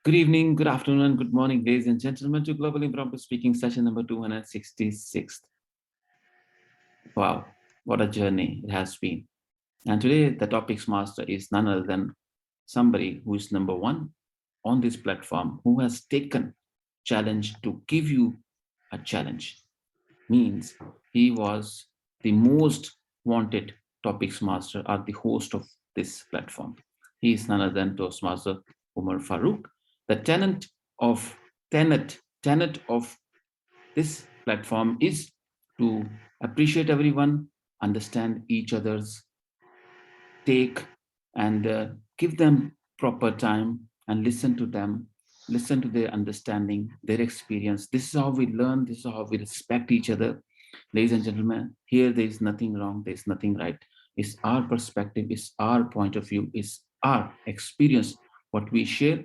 Good evening, good afternoon, and good morning, ladies and gentlemen, to Global Impromptu Speaking session number 266. Wow, what a journey it has been. And today, the topics master is none other than somebody who is number one on this platform, who has taken challenge to give you a challenge. Means he was the most wanted topics master or the host of this platform. He is none other than Toastmaster Umar Farooq, the of tenet of this platform is to appreciate everyone, understand each other's take, and give them proper time and listen to them, listen to their understanding, their experience. This is how we learn, this is how we respect each other. Ladies and gentlemen, here there is nothing wrong, there is nothing right. It's our perspective, it's our point of view, it's our experience, what we share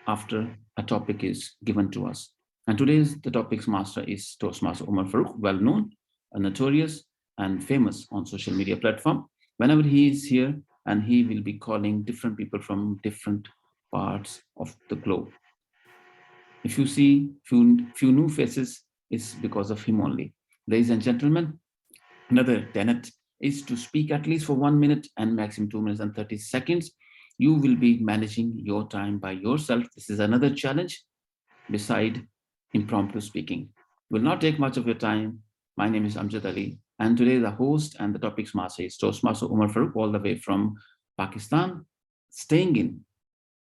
after a topic is given to us. And today's the topics master is Toastmaster Umar Farooq, well known, notorious, and famous on social media platform. Whenever he is here, and he will be calling different people from different parts of the globe. If you see few new faces, it's because of him only. Ladies and gentlemen, another tenet is to speak at least for 1 minute and maximum 2 minutes and 30 seconds. You will be managing your time by yourself. This is another challenge beside impromptu speaking. Will not take much of your time. My name is Amjad Ali, and today the host and the topics master is Toastmaster Umar Farooq, all the way from Pakistan, staying in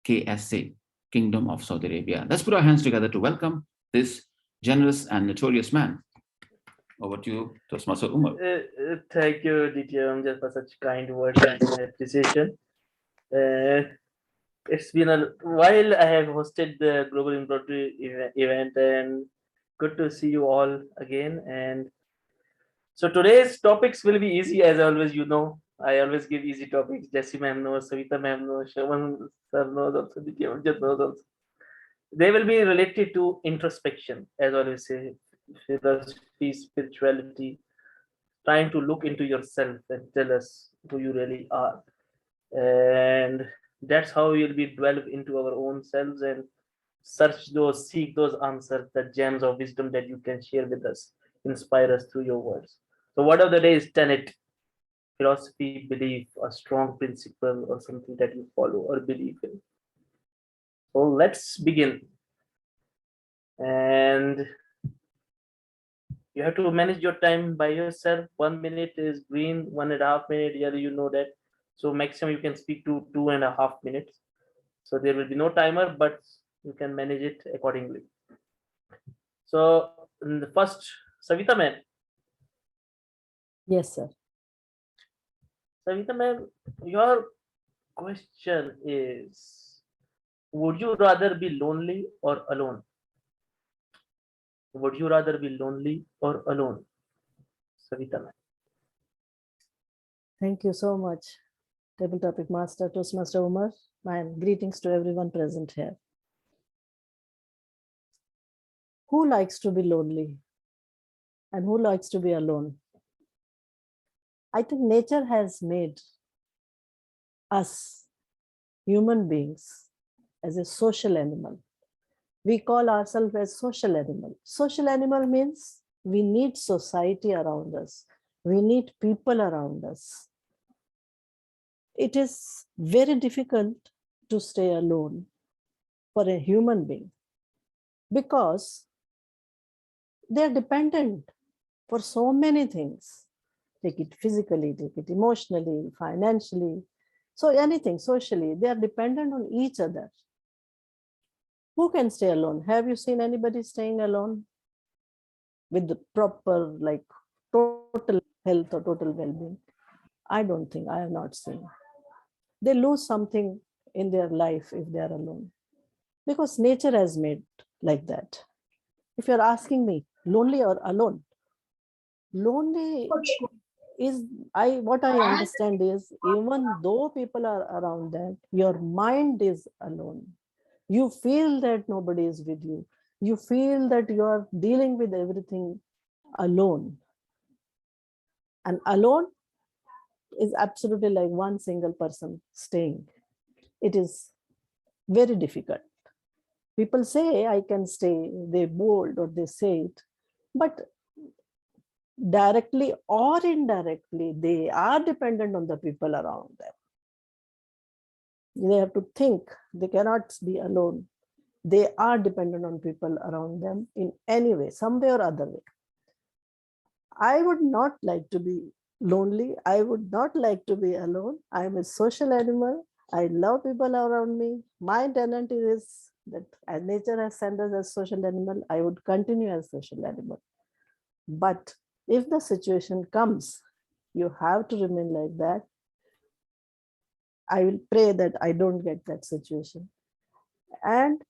KSA, Kingdom of Saudi Arabia. Let's put our hands together to welcome this generous and notorious man. Over to you, Toastmaster Umar. Thank you, DT Amjad, for such kind words and appreciation. It's been a while I have hosted the Global Impromptu event, and good to see you all again. And so today's topics will be easy as always. I always give easy topics. Jessie ma'am knows, Savita ma'am knows, Shaman sir knows also, DT Amjad knows also. They will be related to introspection, as I always say, philosophy, spirituality, trying to look into yourself and tell us who you really are. And that's how we'll be delve into our own selves and seek those answers, the gems of wisdom that you can share with us, inspire us through your words. So, word of the day is tenet, philosophy, belief, a strong principle, or something that you follow or believe in. So, let's begin. And you have to manage your time by yourself. 1 minute is green, 1.5 minutes. Yeah, you know that. So maximum you can speak to 2.5 minutes. So there will be no timer, but you can manage it accordingly. So in the first, Savita ma'am. Yes, sir. Savita ma'am, your question is: would you rather be lonely or alone? Would you rather be lonely or alone? Savita ma'am. Thank you so much, Table Topic Master, Toastmaster Umar, and greetings to everyone present here. Who likes to be lonely? And who likes to be alone? I think nature has made us human beings as a social animal. We call ourselves as social animal. Social animal means we need society around us. We need people around us. It is very difficult to stay alone for a human being because they're dependent for so many things. Take it physically, take it emotionally, financially. So anything socially, they are dependent on each other. Who can stay alone? Have you seen anybody staying alone with the proper, like total health or total well-being? I don't think, I have not seen. They lose something in their life if they are alone because nature has made like that. If you're asking me, lonely or alone, lonely is, what I understand is, even though people are around that, your mind is alone. You feel that nobody is with you. You feel that you are dealing with everything alone. And alone is absolutely like one single person staying. It is Very difficult. People say, I can stay, they bold or they say it, but directly or indirectly, they are dependent on the people around them. They have to think, they cannot be alone. They are dependent on people around them in any way, some way or other way. I would not like to be lonely. I would not like to be alone. I am a social animal. I love people around me. My tendency is that as nature has sent us as social animal, I would continue as social animal. But if the situation comes, you have to remain like that. I will pray that I don't get that situation. And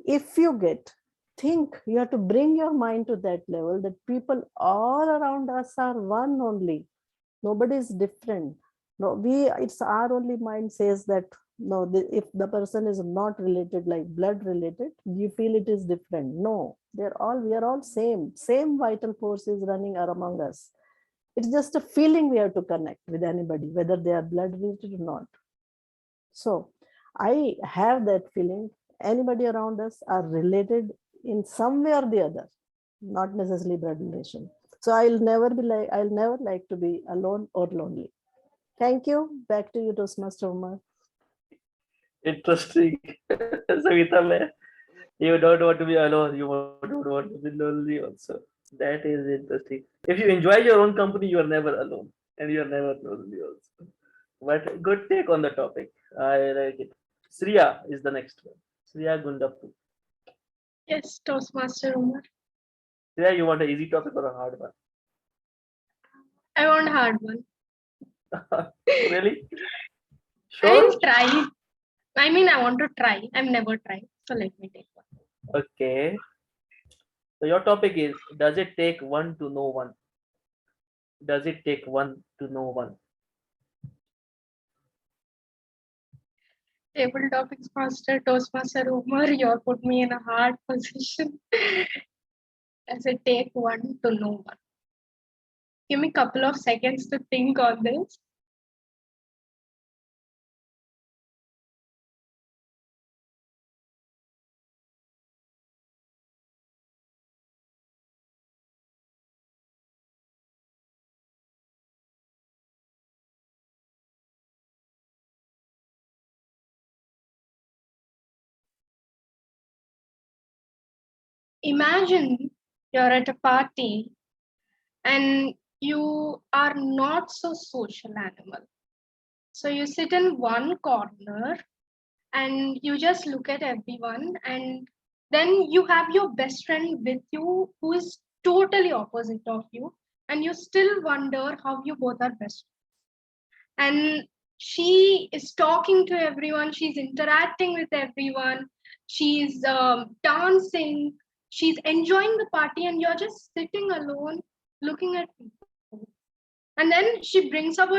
if you get, think, you have to bring your mind to that level that people all around us are one only. Nobody is different. No, it's our only mind says that no, if the person is not related, like blood related, you feel it is different. No, we are all same vital force is running among us. It's just a feeling we have to connect with anybody, whether they are blood related or not. So I have that feeling anybody around us are related in some way or the other, not necessarily blood relation. So I'll never like to be alone or lonely. Thank you. Back to you, Toastmaster Umar. Interesting. Savita, man, you don't want to be alone, you don't want to be lonely also. That is interesting. If you enjoy your own company, you are never alone and you are never lonely also. But good take on the topic. I like it. Sriya is the next one. Sriya Gundappu. Yes, Toastmaster Umar. Sriya, you want an easy topic or a hard one? I want a hard one. Really? I Sure? will try. I mean, I want to try. I've never tried. So let me take one. Okay. So your topic is, does it take one to know one? Does it take one to know one? Table topics master, Toastmaster Umar, you put me in a hard position. Does it take one to know one? Give me a couple of seconds to think on this. Imagine you're at a party and you are not so social animal. So you sit in one corner and you just look at everyone, and then you have your best friend with you who is totally opposite of you, and you still wonder how you both are best. And she is talking to everyone, she's interacting with everyone, she's dancing, she's enjoying the party, and you're just sitting alone looking at people. And then she brings up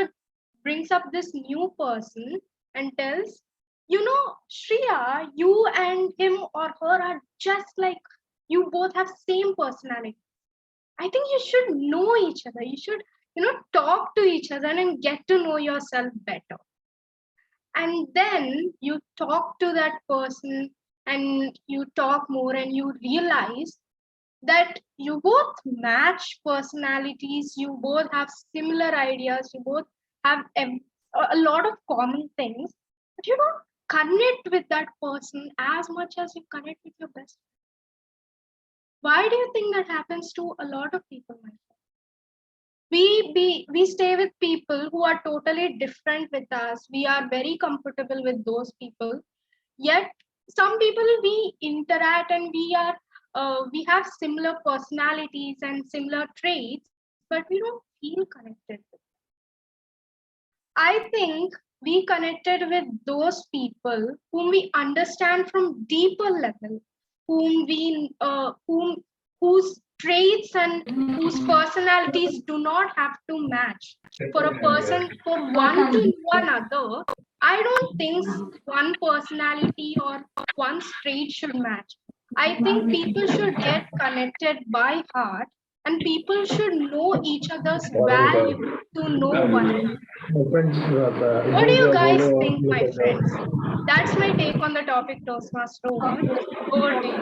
this new person and tells, you know, Shreya, you and him or her are just like, you both have same personality. I think you should know each other. You should, talk to each other and get to know yourself better. And then you talk to that person and you talk more and you realize that you both match personalities, you both have similar ideas, you both have a lot of common things, but you don't connect with that person as much as you connect with your best friend. Why do you think that happens to a lot of people, my friend? We stay with people who are totally different with us. We are very comfortable with those people. Yet some people we interact and we have similar personalities and similar traits, but we don't feel connected with them. I think we connected with those people whom we understand from deeper level, whose traits and whose personalities do not have to match. For a person, for one to know another, I don't think one personality or one trait should match. I think people should get connected by heart and people should know each other's value to know one another. What do you guys think, my friends? That's my take on the topic, Toastmaster Omar. Over to you.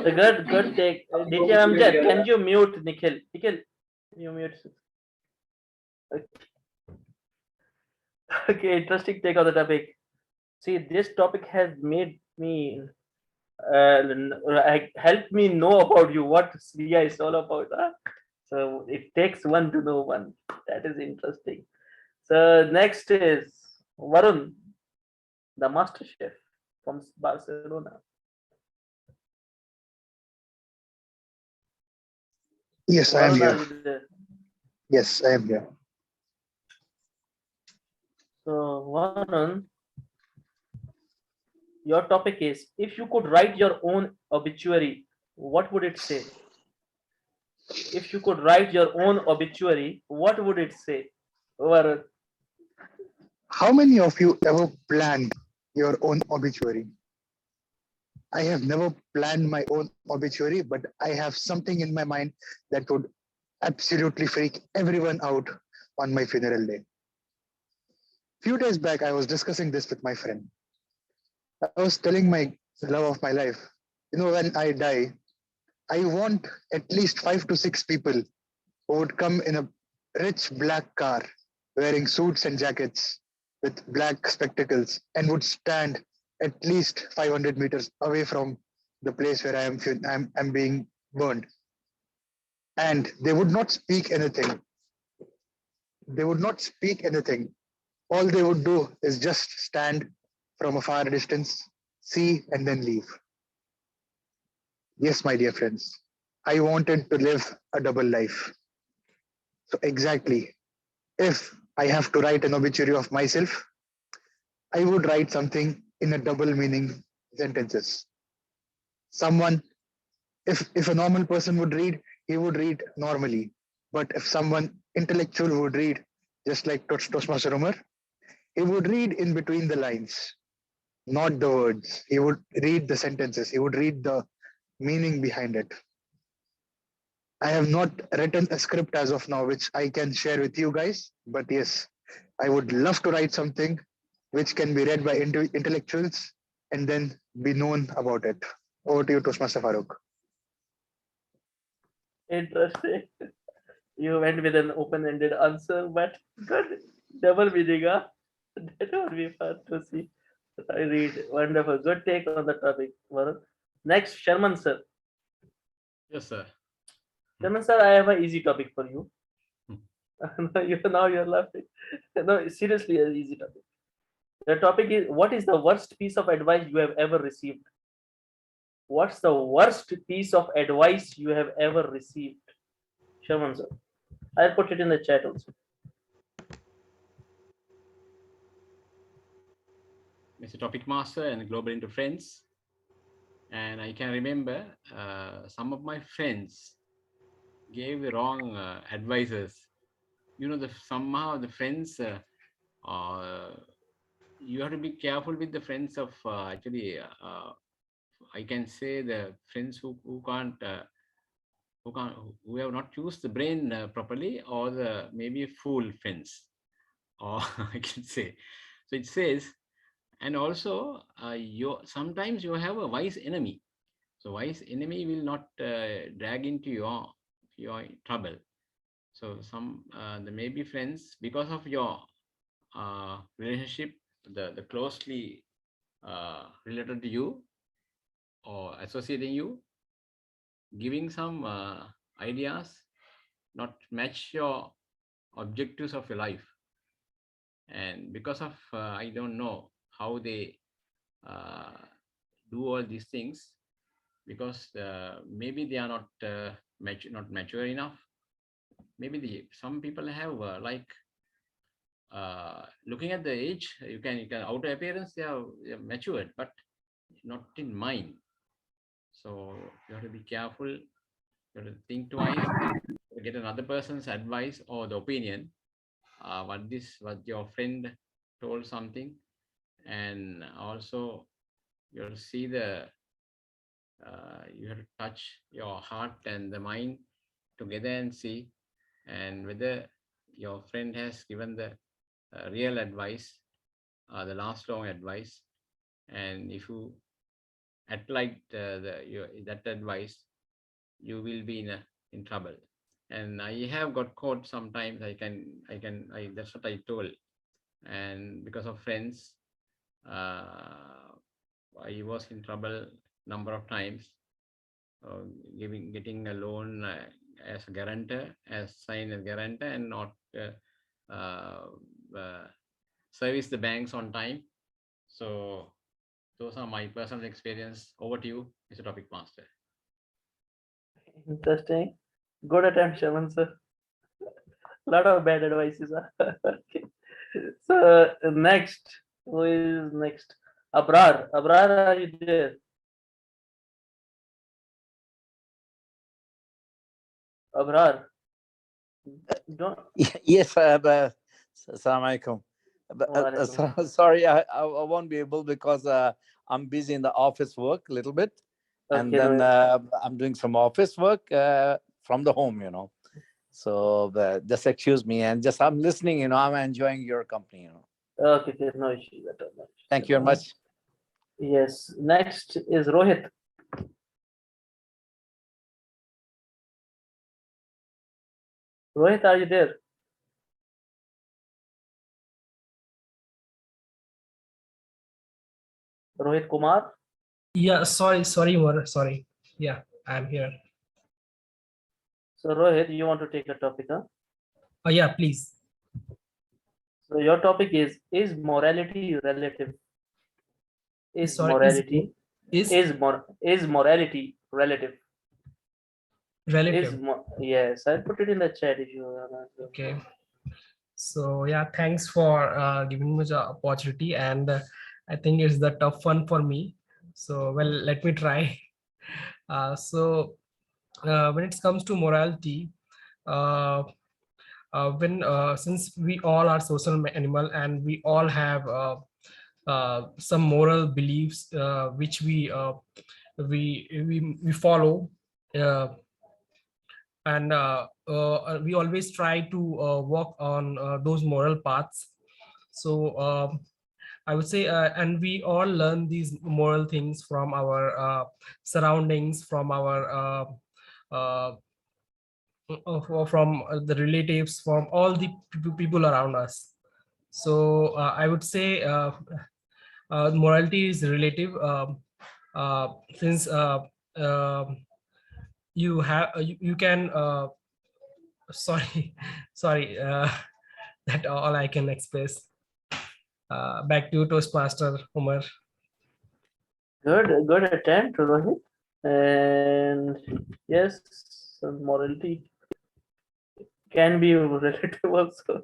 A good take. DJ Amjad, can you mute Nikhil? Nikhil, you mute. Okay, interesting take on the topic. See, this topic has made me helped me know about you, what Sriya is all about. Huh? So it takes one to know one. That is interesting. So next is Varun, the master chef from Barcelona. Yes, I am Varun, are here. you there? Yes, I am here. So Varun, your topic is, if you could write your own obituary, what would it say? If you could write your own obituary, what would it say? Varun. How many of you ever planned your own obituary? I have never planned my own obituary, but I have something in my mind that would absolutely freak everyone out on my funeral day. Few days back, I was discussing this with my friend. I was telling my love of my life, when I die, I want at least 5 to 6 people who would come in a rich black car, wearing suits and jackets with black spectacles, and would stand at least 500 meters away from the place where I'm being burned. And they would not speak anything. They would not speak anything. All they would do is just stand from a far distance, see, and then leave. Yes, my dear friends, I wanted to live a double life. So, exactly, if I have to write an obituary of myself, I would write something in a double meaning sentences. Someone, if a normal person would read, he would read normally. But if someone intellectual would read, just like Toastmaster Umar, he would read in between the lines, not the words. He would read the sentences. He would read the meaning behind it. I have not written a script as of now, which I can share with you guys. But yes, I would love to write something which can be read by intellectuals and then be known about it. Over to you, Toastmaster Farooq. Interesting. You went with an open-ended answer, but good. Double meaning, huh? That would be fun to see. I read. Wonderful. Good take on the topic, Varun. Next, Sharman sir. Yes, sir. Sharman sir, I have an easy topic for you. Now you're laughing. No, seriously, an easy topic. The topic is, what is the worst piece of advice you have ever received? What's the worst piece of advice you have ever received? Sharman sir. I'll put it in the chat also. Mr. Topic Master and Global Into Friends. And I can remember some of my friends gave the wrong advices. Somehow the friends, you have to be careful with the friends of I can say the friends who have not used the brain properly, or the maybe fool friends, or I can say. So it says, and also sometimes you have a wise enemy. So wise enemy will not drag into your trouble. So there may be friends because of your relationship, the closely related to you or associating you, giving some ideas not match your objectives of your life. And because of I don't know how they do all these things, because maybe they are not mature enough. Maybe some people have looking at the age, you can outer appearance, they are matured, but not in mind. So you have to be careful. You have to think twice, get another person's advice or the opinion. What your friend told something, and also you'll see the you have to touch your heart and the mind together and see, and whether your friend has given the real advice, the last long advice. And if you act like that advice, you will be in trouble. And I have got caught sometimes. That's what I told. And because of friends, I was in trouble number of times, uh, getting a loan as a guarantor, as signed as guarantor, and not uh, uh, service the banks on time. So those are my personal experience. Over to you, Mr. Topic Master. Interesting. Good attempt, Shaman sir. Lot of bad advices. Okay. So next, who is next? Abrar. Abrar, are you there? Abrar. Don't. Yes, Assalamu alaikum. Walaikum. Sorry, I won't be able because I'm busy in the office work a little bit, and Okay, then no, I'm doing some office work from the home, So just excuse me, and just I'm listening. I'm enjoying your company. okay, okay, no issues at all. No issues Thank at you very all. much. Yes. Next is Rohit. Rohit, are you there? Rohit Kumar. Yeah, sorry, Umar, sorry. Yeah, I'm here. So Rohit, you want to take a topic, huh? Oh, yeah, please. So your topic is morality relative? Is Sorry, morality is is morality relative? relative. Yes, I'll put it in the chat if you want. Okay. So yeah, thanks for giving me the opportunity, and I think it's the tough one for me. So well, let me try. When it comes to morality, uh, since we all are social animal and we all have some moral beliefs which we follow, uh, and we always try to walk on those moral paths. So I would say, and we all learn these moral things from our surroundings, from our uh, from the relatives, from all the people around us. So I would say morality is relative, since you have you can sorry sorry that all I can express. Back to you, Toastmaster Umar. Good attempt, Rohit. And yes, some morality can be relative also.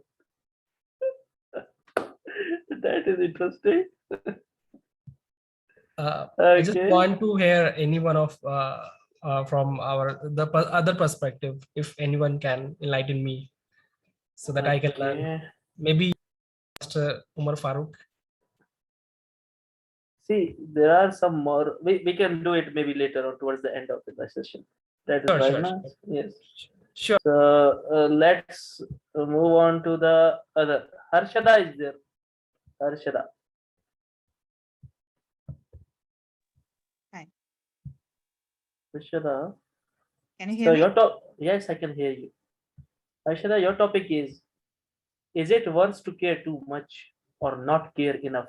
That is interesting. I just Okay. want to hear anyone of from other perspective, if anyone can enlighten me, so that I can learn. Okay. Maybe Mr. Umar Farooq. See, there are some more. We can do it maybe later or towards the end of the session. That is Sure, fine, sure, na? sure. Yes. Sure. So let's move on to the other. Harshada is there. Harshada. Hi. Harshada. Can you hear So me? your top. Yes, I can hear you. Harshada, your topic is it worse to care too much or not care enough?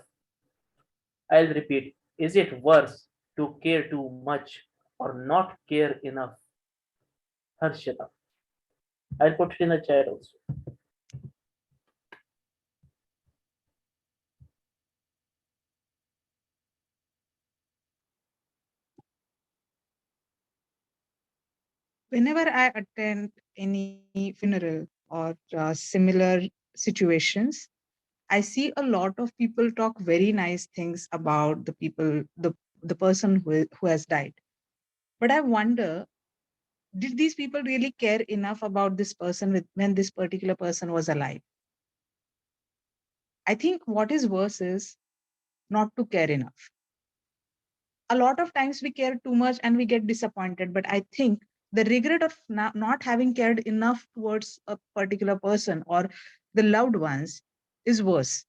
I'll repeat. Is it worse to care too much or not care enough? Harshada. I'll put it in the chat also. Whenever I attend any funeral or similar situations, I see a lot of people talk very nice things about the people, the person who has died. But I wonder, did these people really care enough about this person when this particular person was alive? I think what is worse is not to care enough. a lot of times we care too much and we get disappointed. But I think the regret of not having cared enough towards a particular person or the loved ones is worse.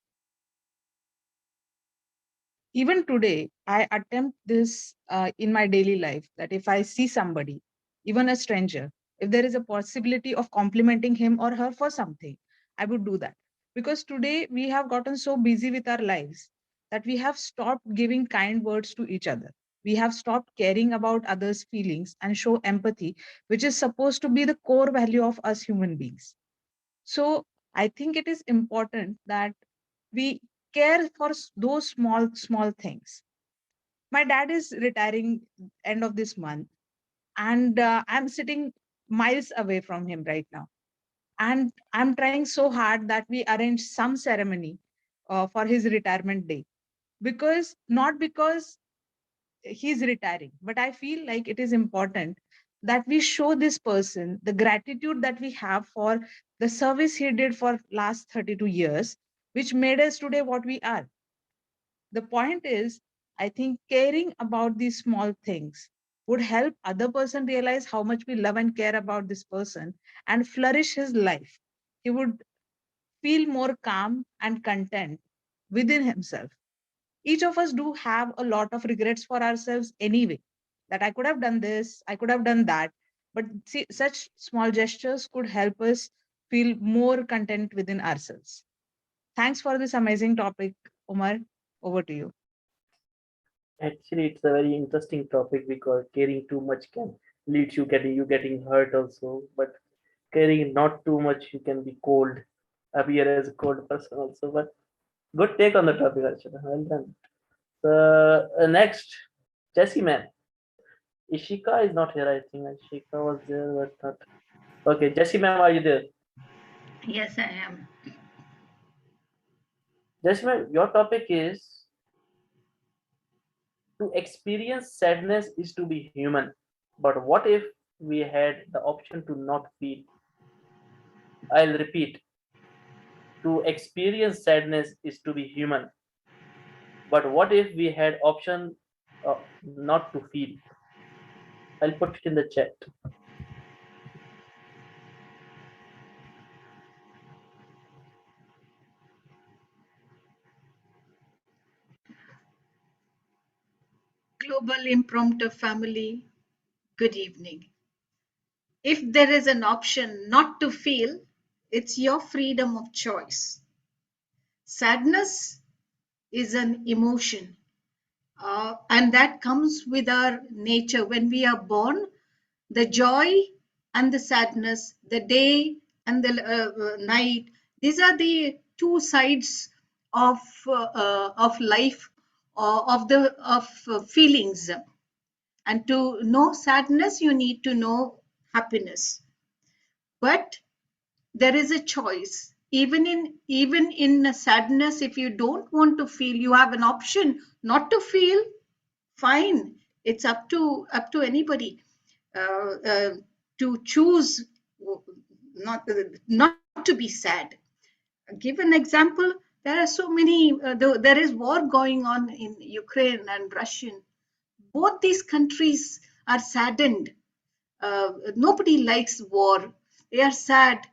Even today, I attempt this in my daily life, that if I see somebody, even a stranger, if there is a possibility of complimenting him or her for something, I would do that. Because today we have gotten so busy with our lives that we have stopped giving kind words to each other. We have stopped caring about others' feelings and show empathy, which is supposed to be the core value of us human beings. So I think it is important that we care for those small things. My dad is retiring end of this month, and I'm sitting miles away from him right now, and I'm trying so hard that we arrange some ceremony for his retirement day. Because not because he's retiring, but I feel like it is important that we show this person the gratitude that we have for the service he did for last 32 years, which made us today what we are. The point is, I think caring about these small things would help other person realize how much we love and care about this person and flourish his life. He would feel more calm and content within himself. Each of us do have a lot of regrets for ourselves anyway, that I could have done this, I could have done that. But see, such small gestures could help us feel more content within ourselves. Thanks for this amazing topic, Umar. Over to you. Actually, it's a very interesting topic because caring too much can lead you getting hurt also. But caring not too much, you can be cold, appear as a cold person also. But good take on the topic, Archana. Well done. So next, Jesse man. Ishika is not here. I think Ishika was there, but not. Okay, Jesse ma'am, are you there? Yes, I am. Jesse ma'am, your topic is to experience sadness is to be human. But what if we had the option to not feel? I'll repeat. To experience sadness is to be human. But what if we had option not to feel? I'll put it in the chat. Global Impromptu family, good evening. If there is an option not to feel, it's your freedom of choice. Sadness is an emotion, and that comes with our nature. When we are born, the joy and the sadness, the day and the night, these are the two sides of life, of feelings. And to know sadness, you need to know happiness. But there is a choice. Even in sadness, if you don't want to feel, you have an option not to feel. Fine, it's up to anybody to choose not to be sad. Give an example. There are so many. There is war going on in Ukraine and Russian. Both these countries are saddened. Nobody likes war. They are sad.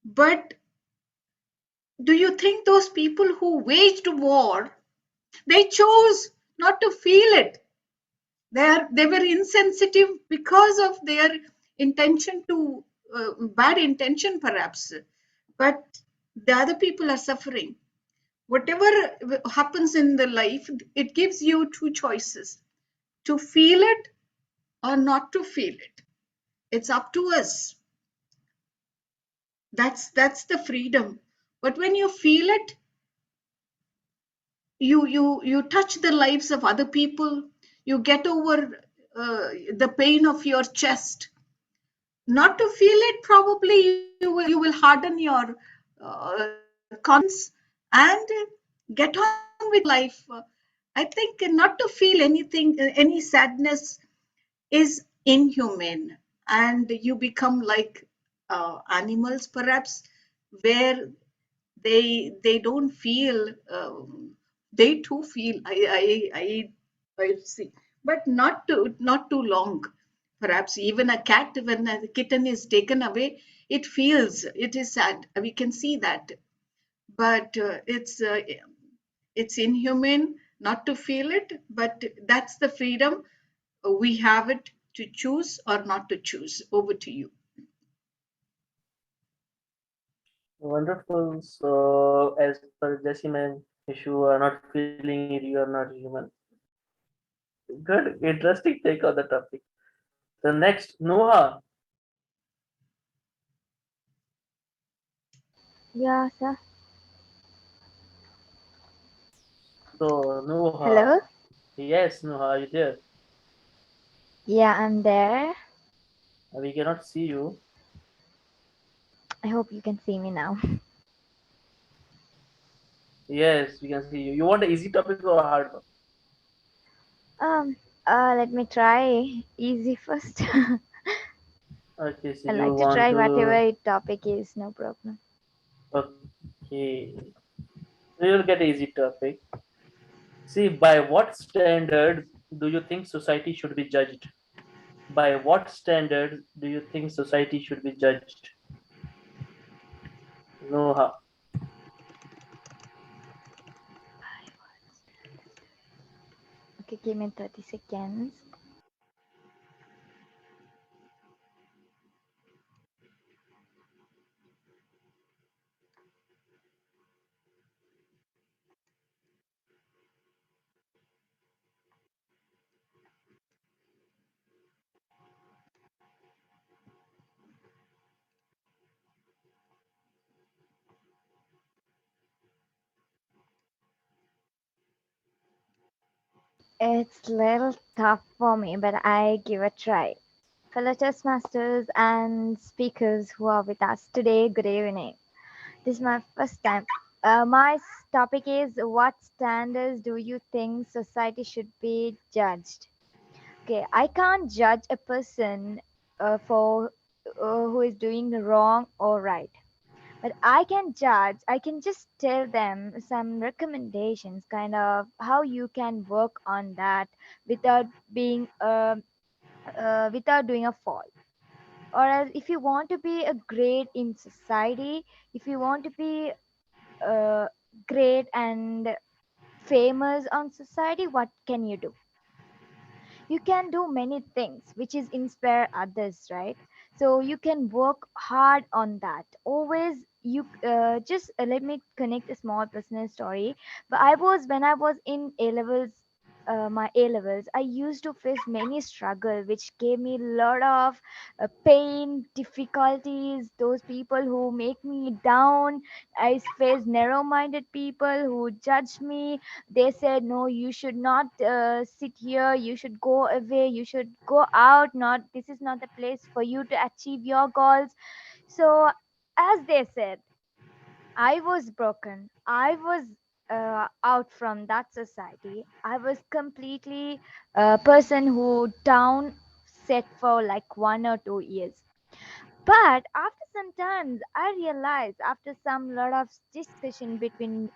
But do you think those people who waged war, they chose not to feel it? They were insensitive because of their intention to bad intention perhaps. But the other people are suffering. Whatever happens in the life, it gives you two choices: to feel it or not to feel it. It's up to us. That's the freedom. But when you feel it, you touch the lives of other people. You get over the pain of your chest. Not to feel it, probably you will harden your conscience and get on with your life. I think not to feel anything, any sadness, is inhumane, and you become like animals perhaps, where they don't feel. They too feel. I I see, but not too long. Perhaps even a cat, when a kitten is taken away, it feels, it is sad. We can see that, but it's inhumane not to feel it. But that's the freedom we have it to choose or not to choose. Over to you. Wonderful. So, as per Jessiman, if you are not feeling it, you are not human. Good, interesting take on the topic. The next, Noha. Yeah, sir. So, Hello? Noha. Yes, Noha, are you there? Yeah, I'm there. We cannot see you. I hope you can see me now. Yes, we can see you. You want an easy topic or a hard one? Um, let me try easy first. Okay, so I you like to want try to. whatever topic is, no problem. Okay. So you'll get an easy topic. See, by what standard do you think society should be judged? By what standard do you think society should be judged? Noha. Okay, give me 30 seconds. It's a little tough for me, but I give a try. Fellow Toastmasters and speakers who are with us today, good evening. This is my first time. My topic is, what standards do you think society should be judged? Okay, I can't judge a person for who is doing wrong or right, but I can judge. I can just tell them some recommendations, kind of how you can work on that without being without doing a fault. Or else, if you want to be a great in society, if you want to be uh, great and famous on society, what can you do? You can do many things which is inspire others, right? So you can work hard on that always. You just let me connect a small personal story. But I was when I was in a levels, my A levels, I used to face many struggle, which gave me a lot of pain, difficulties. Those people who make me down. I faced narrow-minded people who judged me. They said, no, you should not sit here, you should go away, you should go out, not this is not the place for you to achieve your goals. So as they said, I was broken. I was out from that society. I was completely a person who down set for like 1 or 2 years. But after some time, I realized, after some lot of discussion between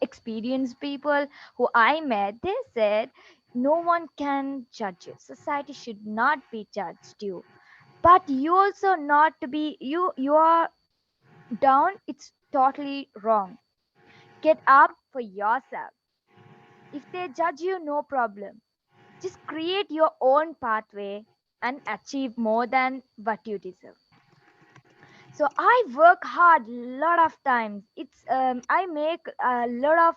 experienced people who I met, they said no one can judge you. Society should not be judged you. But you also not to be you are down. It's totally wrong. Get up for yourself. If they judge you, no problem. Just create your own pathway and achieve more than what you deserve. So I work hard lot of times. I make a lot of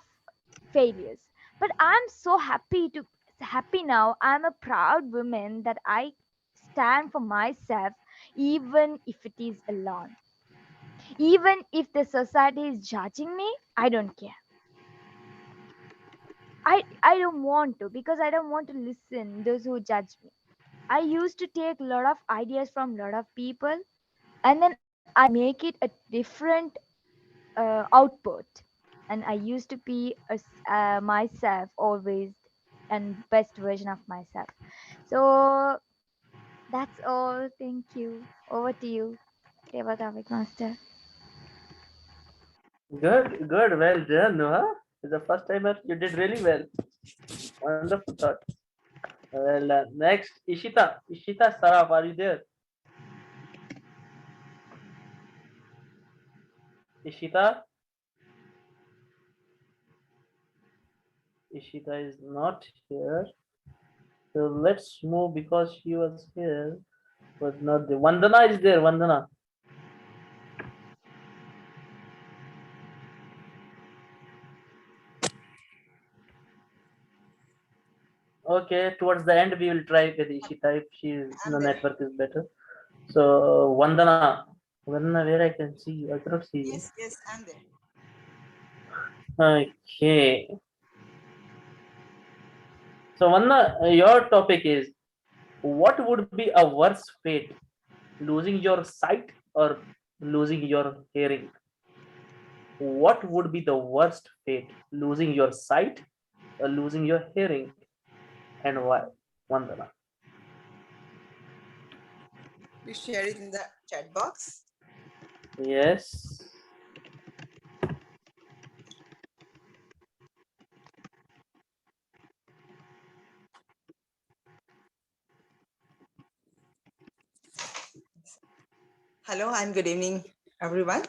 failures, but I'm so happy now. I'm a proud woman that I stand for myself, even if it is alone. Even if the society is judging me, I don't care. I don't want to, because I don't want to listen those who judge me. I used to take a lot of ideas from a lot of people, and then I make it a different output. And I used to be myself always, and best version of myself. So that's all. Thank you. Over to you, Deva Topic Master. Good, good, well done, Noha. It's the first time you did really well. Wonderful thought. Well, next, Ishita. Ishita Saraf, are you there? Ishita? Ishita is not here. So let's move because she was here, but not there. Vandana is there. Vandana. Okay, towards the end we will try with Ishita if the network is better. So Vandana, Vandana, where I can see you, I cannot see you. Yes, I'm there. Okay. So Vandana, your topic is, what would be a worse fate, losing your sight or losing your hearing? What would be the worst fate, losing your sight or losing your hearing, and why? Vandana. We share it in the chat box. Yes. Hello and good evening, everyone.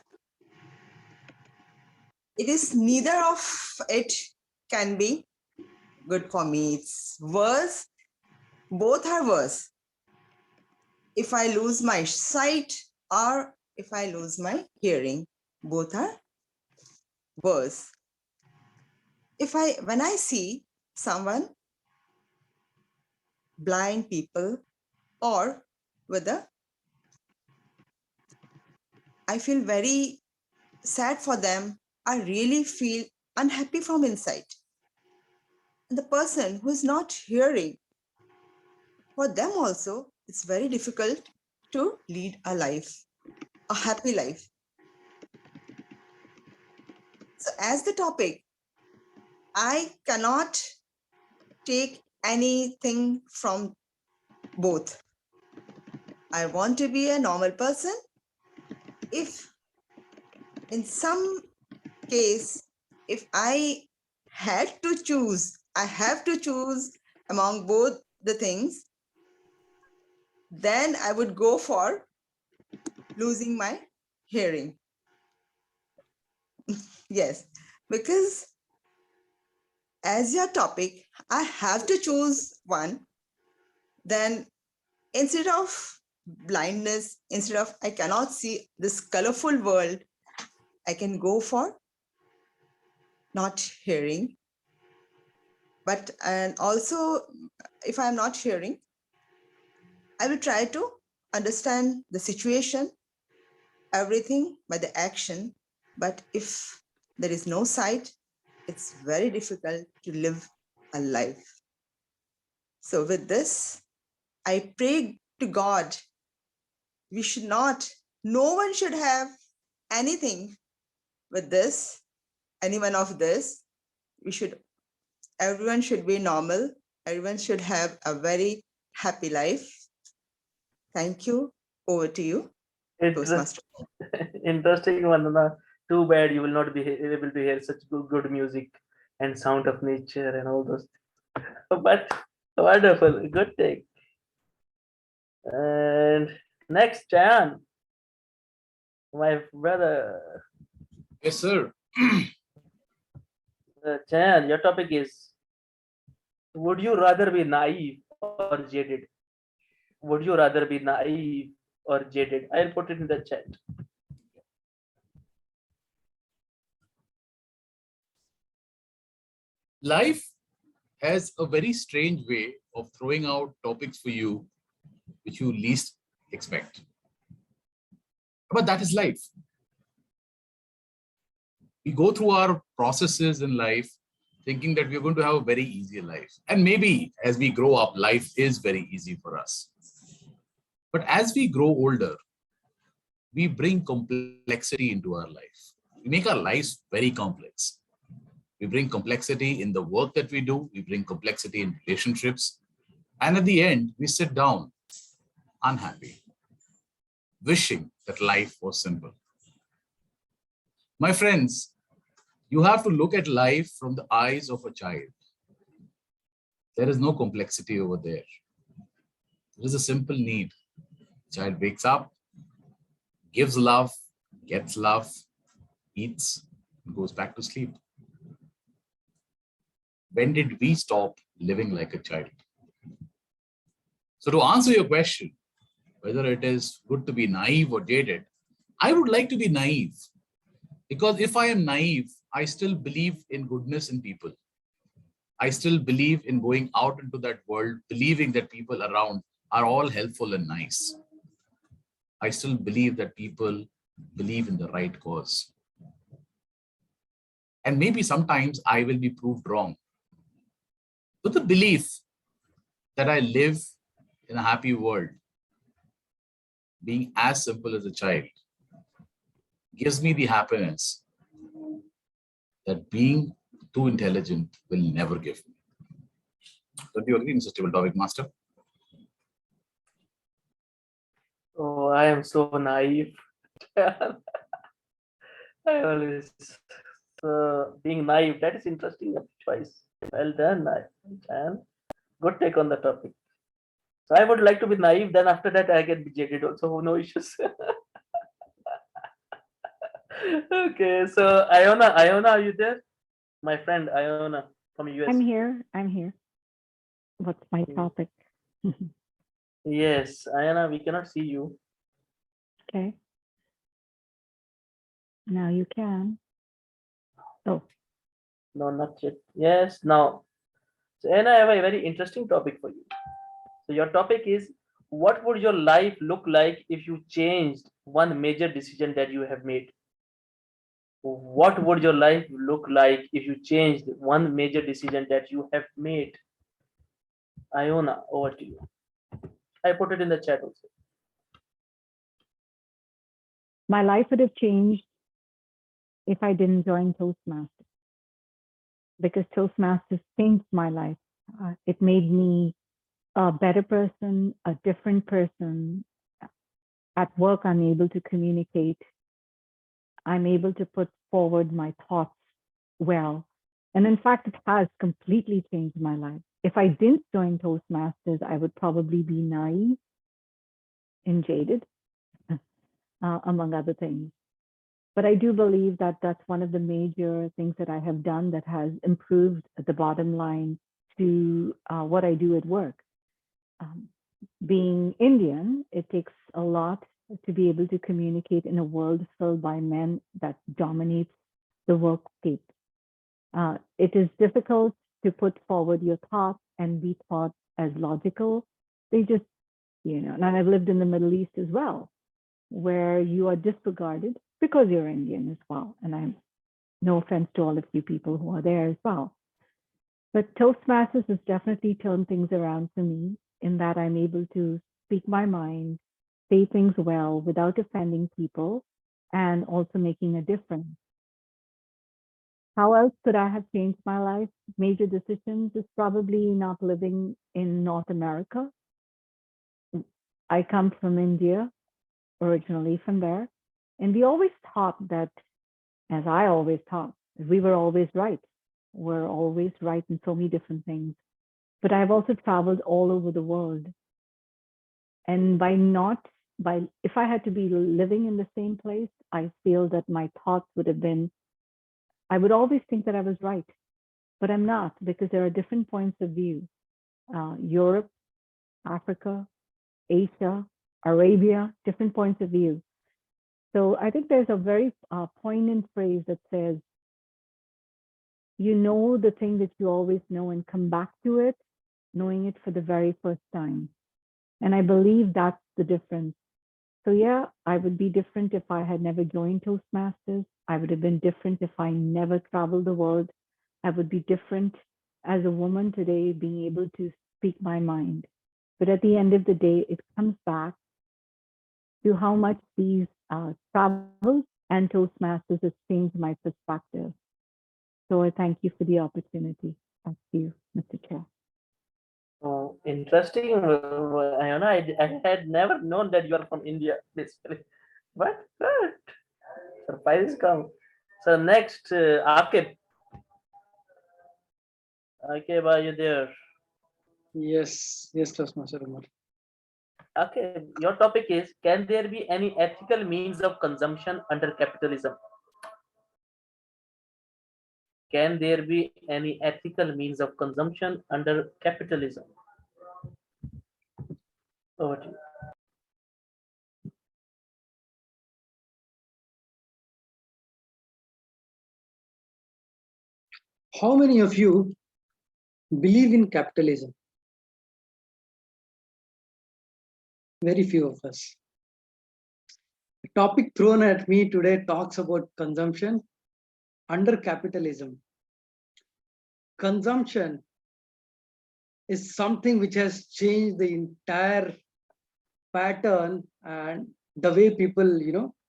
It is neither of it can be good for me. It's worse. Both are worse. If I lose my sight or if I lose my hearing, both are worse. When I see someone, blind people, or whether I feel very sad for them, I really feel unhappy from inside. And the person who is not hearing, for them also, it's very difficult to lead a life, a happy life. So, as the topic, I cannot take anything from both. I want to be a normal person. If in some case, if I had to choose, I have to choose among both the things, then I would go for losing my hearing. Yes, because as your topic, I have to choose one. Then instead of blindness, instead of I cannot see this colorful world, I can go for not hearing. But and also, if I'm not hearing, I will try to understand the situation, everything by the action. But if there is no sight, it's very difficult to live a life. So, with this, I pray to God, we should not, no one should have anything with this, any one of this. Everyone should be normal. Everyone should have a very happy life. Thank you. Over to you, Toastmaster. Interesting, Vandana. Too bad you will not be able to hear such good music and sound of nature and all those things. But wonderful, good take. And next, Chan, my brother. Yes, sir. Chan, your topic is: would you rather be naive or jaded? Would you rather be naive or jaded? I'll put it in the chat. Life has a very strange way of throwing out topics for you which you least expect. But that is life. We go through our processes in life thinking that we're going to have a very easy life. And maybe as we grow up, life is very easy for us. But as we grow older, we bring complexity into our life. We make our lives very complex. We bring complexity in the work that we do. We bring complexity in relationships. And at the end, we sit down unhappy, wishing that life was simple. My friends, you have to look at life from the eyes of a child. There is no complexity over there. There is a simple need. Child wakes up, gives love, gets love, eats, and goes back to sleep. When did we stop living like a child? So to answer your question, whether it is good to be naive or jaded, I would like to be naive. Because if I am naive, I still believe in goodness in people. I still believe in going out into that world, believing that people around are all helpful and nice. I still believe that people believe in the right cause. And maybe sometimes I will be proved wrong. But the belief that I live in a happy world, being as simple as a child, gives me the happiness that being too intelligent will never give me. Don't you agree, Mr. Stable Topic Master? Oh, I am so naive. I always being naive. That is interesting choice. Well done, and good take on the topic. So I would like to be naive. Then after that, I can be jaded also. No issues. Okay, so Iona, are you there? My friend Iona from US. I'm here. I'm here. What's my topic? Yes, Iona, we cannot see you. Okay. Now you can. Oh. No, not yet. Yes, now. So Iona, I have a very interesting topic for you. So your topic is, what would your life look like if you changed one major decision that you have made? What would your life look like if you changed one major decision that you have made? Iona, over to you. I put it in the chat also. My life would have changed if I didn't join Toastmasters, because Toastmasters changed my life. It made me a better person, a different person. At work, I'm able to communicate. I'm able to put forward my thoughts well. And in fact, it has completely changed my life. If I didn't join Toastmasters, I would probably be naive and jaded, among other things. But I do believe that that's one of the major things that I have done that has improved the bottom line to what I do at work. Being Indian, it takes a lot to be able to communicate in a world filled by men that dominates the workscape. It is difficult to put forward your thoughts and be thought as logical. They just, and I've lived in the Middle East as well, where you are disregarded because you're Indian as well. And I'm no offense to all of you people who are there as well. But Toastmasters has definitely turned things around for me in that I'm able to speak my mind, say things well without offending people, and also making a difference. How else could I have changed my life? Major decisions is probably not living in North America. I come from India, originally from there. And we always thought that, as I always thought, we were always right. We're always right in so many different things. But I've also traveled all over the world. And if I had to be living in the same place, I feel that my thoughts would have been, I would always think that I was right, but I'm not, because there are different points of view. Europe, Africa, Asia, Arabia, different points of view. So I think there's a very poignant phrase that says, you know the thing that you always know and come back to it, knowing it for the very first time. And I believe that's the difference. So yeah, I would be different if I had never joined Toastmasters. I would have been different if I never traveled the world. I would be different as a woman today, being able to speak my mind. But at the end of the day, it comes back to how much these travels and Toastmasters has changed my perspective. So I thank you for the opportunity. Thank you, Mr. Chair. Oh, interesting, Iona. I had never known that you are from India, basically. But good. Surprises come. So next, Akib. Akib, are you there? Yes, Toastmaster Umar. Okay, your topic is, can there be any ethical means of consumption under capitalism? Can there be any ethical means of consumption under capitalism? Over to you. How many of you believe in capitalism? Very few of us. The topic thrown at me today talks about consumption under capitalism. Consumption is something which has changed the entire pattern and the way people,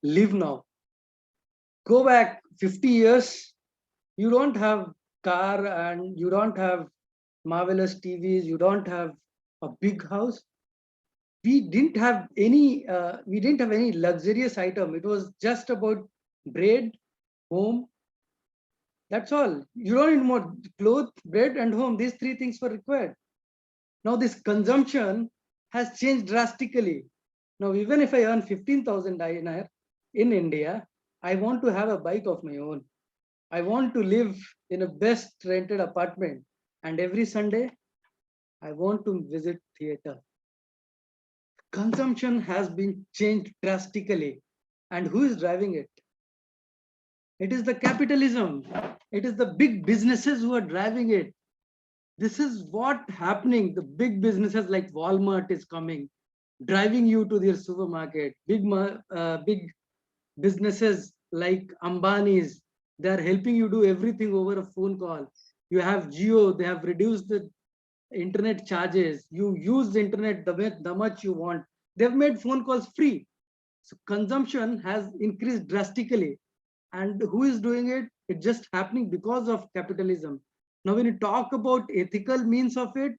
live now. Go back 50 years, you don't have car and you don't have marvelous TVs, you don't have a big house. We didn't have any luxurious item. It was just about bread, home. That's all. You don't need more. Clothes, bread, and home. These three things were required. Now this consumption has changed drastically. Now even if I earn 15,000 INR in India, I want to have a bike of my own. I want to live in a best rented apartment, and every Sunday I want to visit theater. Consumption has been changed drastically, and who is driving it? It is the capitalism. It is the big businesses who are driving it. This is what happening. The big businesses like Walmart is coming, driving you to their supermarket. Big businesses like Ambani's, they are helping you do everything over a phone call. You have Geo, they have reduced the internet charges. You use the internet the much you want. They've made phone calls free. So consumption has increased drastically. And who is doing it? It's just happening because of capitalism. Now, when you talk about ethical means of it,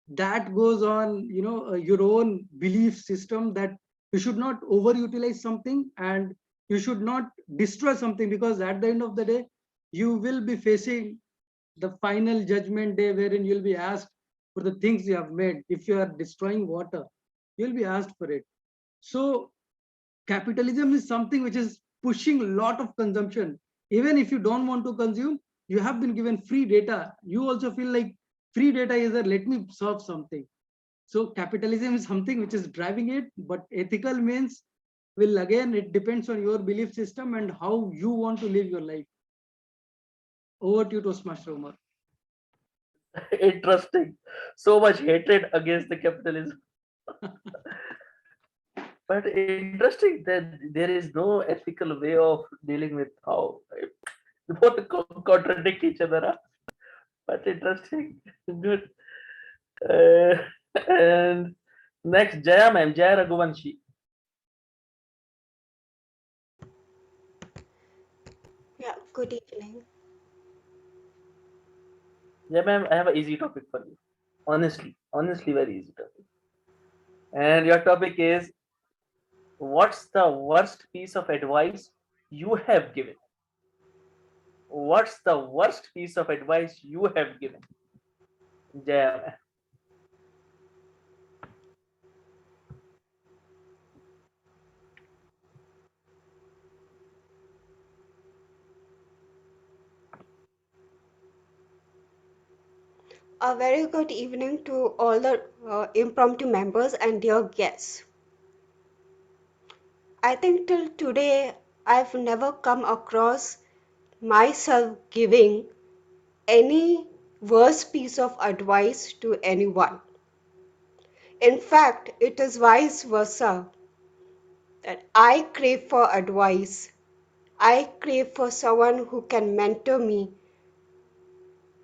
that goes on, your own belief system that you should not overutilize something and you should not destroy something, because at the end of the day, you will be facing the final judgment day wherein you'll be asked for the things you have made. If you are destroying water, you'll be asked for it. So capitalism is something which is pushing a lot of consumption. Even if you don't want to consume, you have been given free data. You also feel like free data is there, let me solve something. So capitalism is something which is driving it, but ethical means will, again, it depends on your belief system and how you want to live your life. Over to you, Toastmaster Umar. Interesting. So much hatred against the capitalism. But interesting that there is no ethical way of dealing with how both contradict each other. Huh? But interesting. Good. Uh, and next, Jaya ma'am, Jaya Raghuvanshi. Yeah, good evening. Yeah, ma'am, I have an easy topic for you. Honestly, very easy topic. And your topic is, what's the worst piece of advice you have given? What's the worst piece of advice you have given? Jaya ma'am. A very good evening to all the impromptu members and dear guests. I think till today I've never come across myself giving any worst piece of advice to anyone. In fact, it is vice versa that I crave for advice. I crave for someone who can mentor me,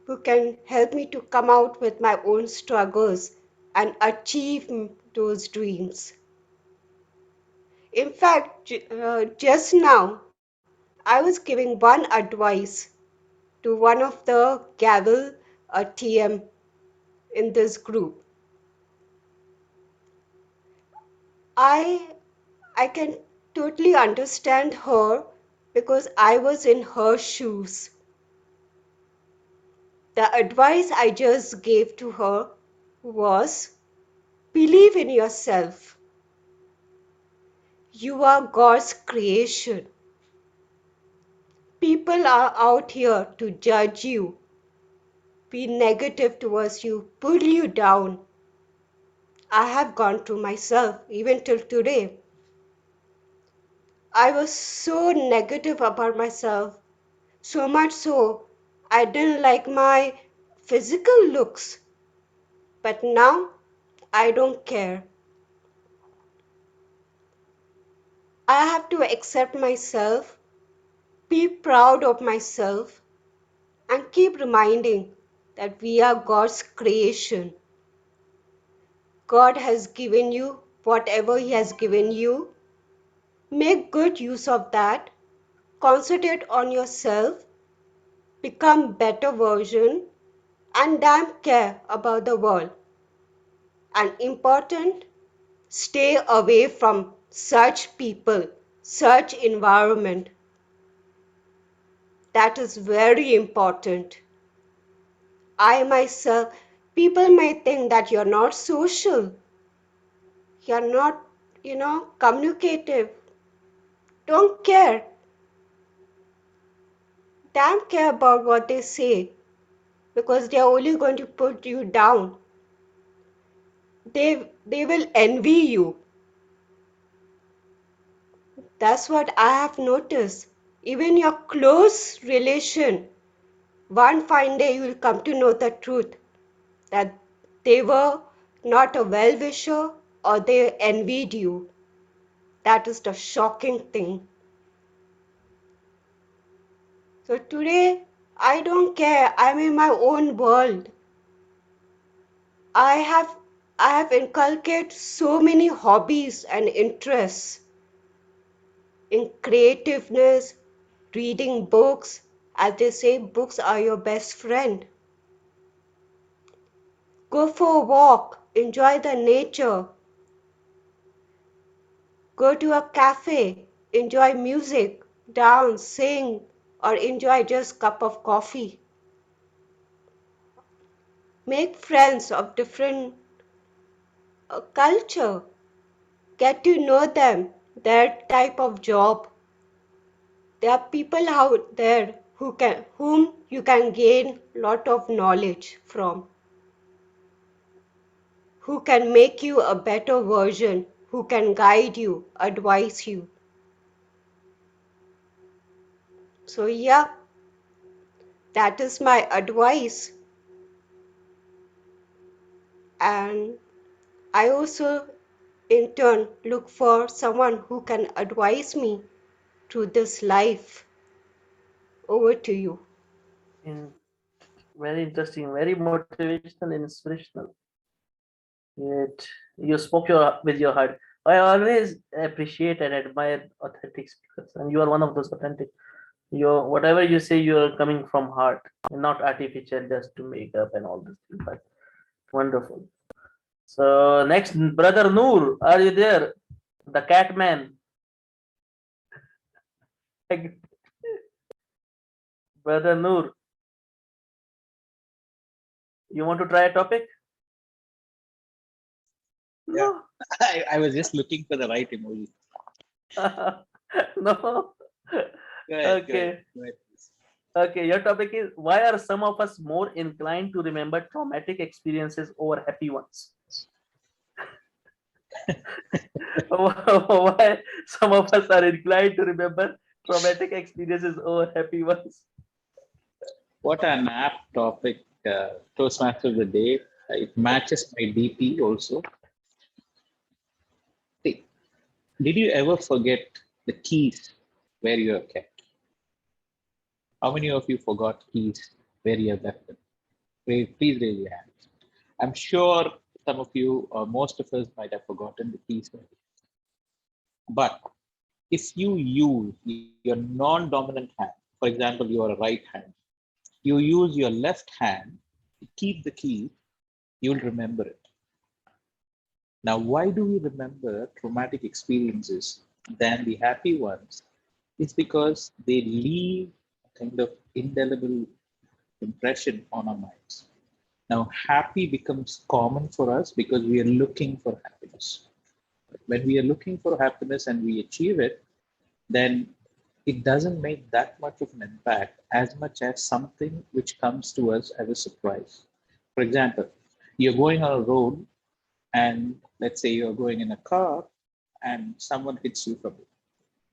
who can help me to come out with my own struggles and achieve those dreams. In fact, just now, I was giving one advice to one of the Gavel TM in this group. I I can totally understand her because I was in her shoes. The advice I just gave to her was believe in yourself. You are God's creation. People are out here to judge you, be negative towards you, pull you down. I have gone through myself, even till today. I was so negative about myself, so much so I didn't like my physical looks. But now I don't care. I have to accept myself, be proud of myself, and keep reminding that we are God's creation. God has given you whatever He has given you. Make good use of that. Concentrate on yourself. Become better version and damn care about the world. And important, stay away from such people, such environment. That is very important. I myself, people may think that you're not social, you're not, communicative. Don't care. Damn care about what they say because they're only going to put you down. They will envy you. That's what I have noticed. Even your close relation, one fine day you will come to know the truth that they were not a well-wisher or they envied you. That is the shocking thing. So today, I don't care. I'm in my own world. I have I have inculcated so many hobbies and interests in creativeness, reading books. As they say, books are your best friend. Go for a walk, enjoy the nature, go to a cafe, enjoy music, dance, sing, or enjoy just a cup of coffee. Make friends of different culture. Get to know them, their type of job. There are people out there whom you can gain lot of knowledge from, who can make you a better version, who can guide you, advise you. So yeah, that is my advice. And I also in turn look for someone who can advise me through this life. Over to you. Very interesting, very motivational and inspirational. You spoke with your heart. I always appreciate and admire authentic speakers, and you are one of those authentic. Whatever you say, you are coming from heart, and not artificial just to make up and all this thing. But wonderful. So next, brother Noor, are you there? The cat man. Brother Noor, you want to try a topic? Yeah, I was just looking for the right emoji. No. Go ahead, Okay. go ahead. Okay, your topic is why are some of us more inclined to remember traumatic experiences over happy ones? Why some of us are inclined to remember traumatic experiences over happy ones? What an apt topic, Toastmaster of the day. It matches my DP also. See, did you ever forget the keys where you are kept? How many of you forgot keys where you have left them? Please raise your hands. I'm sure some of you or most of us might have forgotten the keys. But if you use your non-dominant hand, for example, you are a right hand, you use your left hand to keep the key, you'll remember it. Now, why do we remember traumatic experiences than the happy ones? It's because they leave a kind of indelible impression on our minds. Now, happy becomes common for us because we are looking for happiness. When we are looking for happiness and we achieve it, then it doesn't make that much of an impact as much as something which comes to us as a surprise. For example, you're going on a road and let's say you're going in a car and someone hits you from it.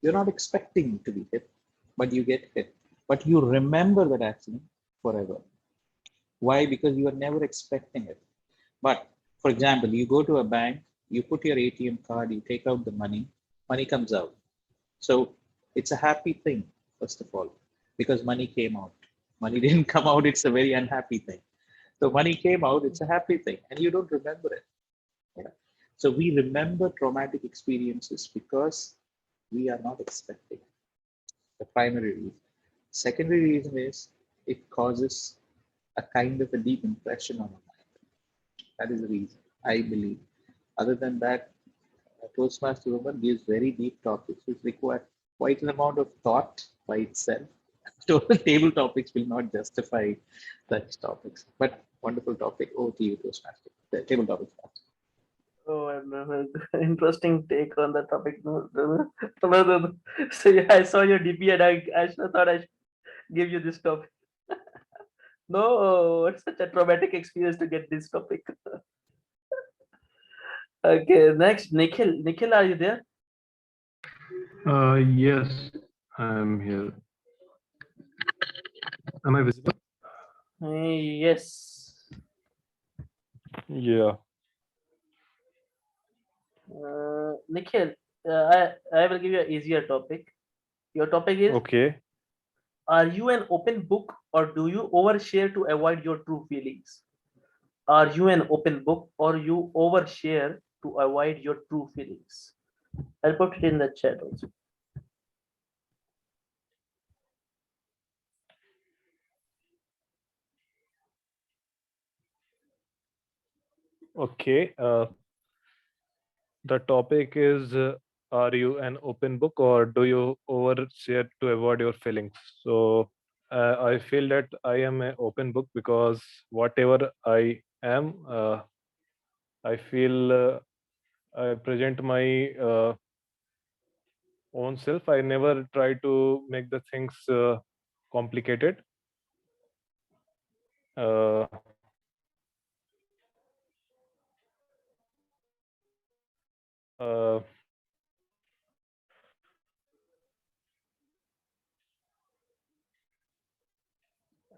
You're not expecting to be hit, but you get hit. But you remember that accident forever. Why? Because you are never expecting it. But for example, you go to a bank, you put your ATM card, you take out the money comes out. So it's a happy thing, first of all, because money came out. Money didn't come out, it's a very unhappy thing. So money came out, it's a happy thing, and you don't remember it. Yeah. So we remember traumatic experiences because we are not expecting the primary reason. Secondary reason is it causes a kind of a deep impression on our mind. That is the reason, I believe. Other than that, Toastmaster Woman gives very deep topics which require quite an amount of thought by itself. Total table topics will not justify such topics. But wonderful topic. Over to you, Toastmaster. The table topics. Oh, and interesting take on the topic. No. So yeah, I saw your DP and I thought I should give you this topic. No, it's such a traumatic experience to get this topic. Okay, next, Nikhil. Nikhil, are you there? Yes, I'm here. Am I visible? Yes. Yeah. Nikhil, I will give you an easier topic. Your topic is: Okay. are you an open book or do you overshare to avoid your true feelings? Are you an open book or you overshare to avoid your true feelings? I'll put it in the chat also. Okay. The topic is are you an open book or do you overshare to avoid your feelings? So I feel that I am an open book because whatever I am, I feel I present my own self. I never try to make the things complicated. Uh, uh,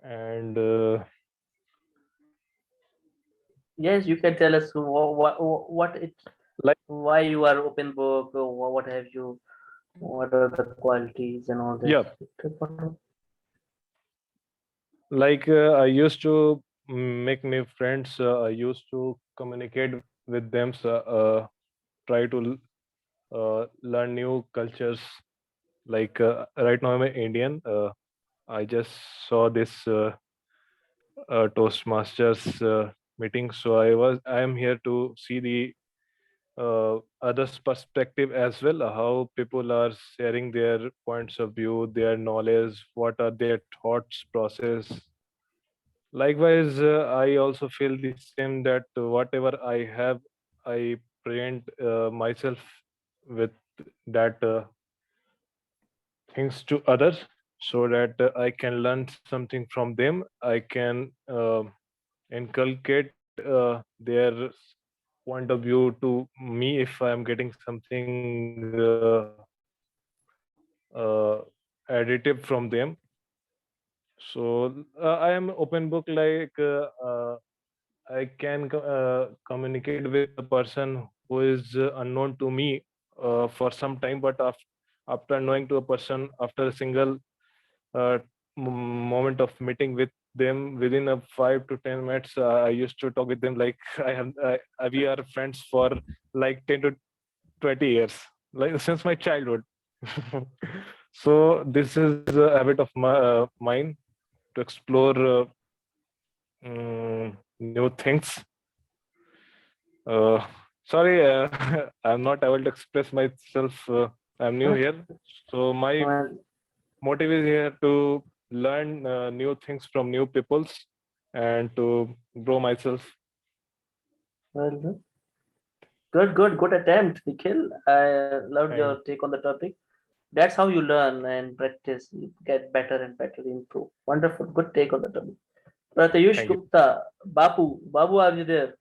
and Yes, you can tell us what it, like why you are open book, or what have you, what are the qualities and all that. yeah, like I used to make new friends. I used to communicate with them. So, try to learn new cultures. Like right now, I'm an Indian. I just saw this Toastmasters meeting, so I am here to see the others' perspective as well. How people are sharing their points of view, their knowledge, what are their thoughts process. Likewise, I also feel the same that whatever I have, I present myself with that things to others so that I can learn something from them. I can inculcate their point of view to me if I am getting something additive from them. So I am open book like I can communicate with a person who is unknown to me for some time, but after knowing to a person, after a single uh, moment of meeting with them, within a 5 to 10 minutes, I used to talk with them like we are friends for like 10 to 20 years, like since my childhood. So this is a habit of mine to explore new things. Sorry, I'm not able to express myself. I'm new here, so my Well, motive is here to learn new things from new peoples and to grow myself. Well, good attempt, Nikhil. I loved Thank your take on the topic. That's how you learn and practice. You get better and better, improve. Wonderful, good take on the topic. Pratayush Thank you. Gupta, Babu, are you there?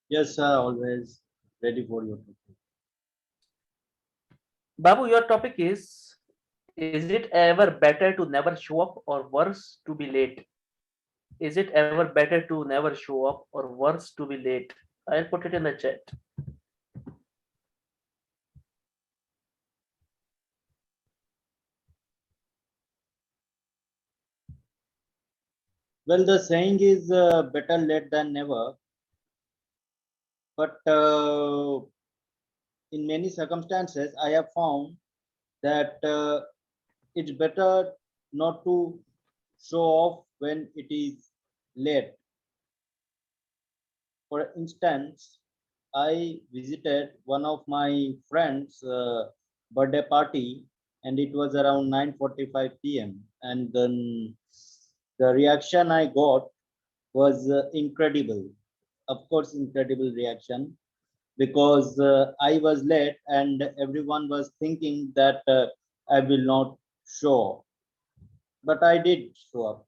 Yes, sir, always ready for your topic. Babu, your topic is it ever better to never show up or worse to be late? Is it ever better to never show up or worse to be late? I'll put it in the chat. Well, the saying is better late than never, but in many circumstances, I have found that it's better not to show off when it is late. For instance, I visited one of my friends' birthday party, and it was around 9:45 p.m. And then the reaction I got was incredible. Of course, incredible reaction, because I was late and everyone was thinking that I will not show up. But I did show up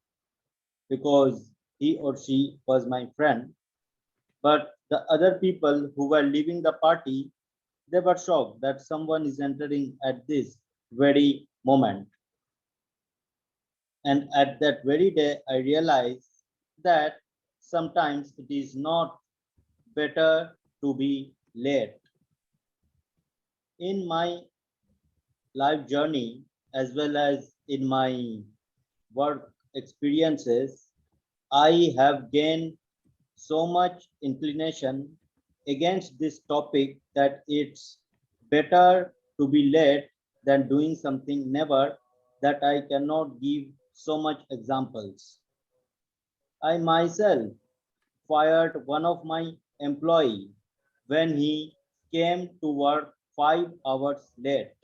because he or she was my friend. But the other people who were leaving the party, they were shocked that someone is entering at this very moment. And at that very day, I realized that sometimes it is not better to be late. In my life journey, as well as in my work experiences, I have gained so much inclination against this topic that it's better to be late than doing something never, that I cannot give so much examples. I myself fired one of my employee when he came to work 5 hours late,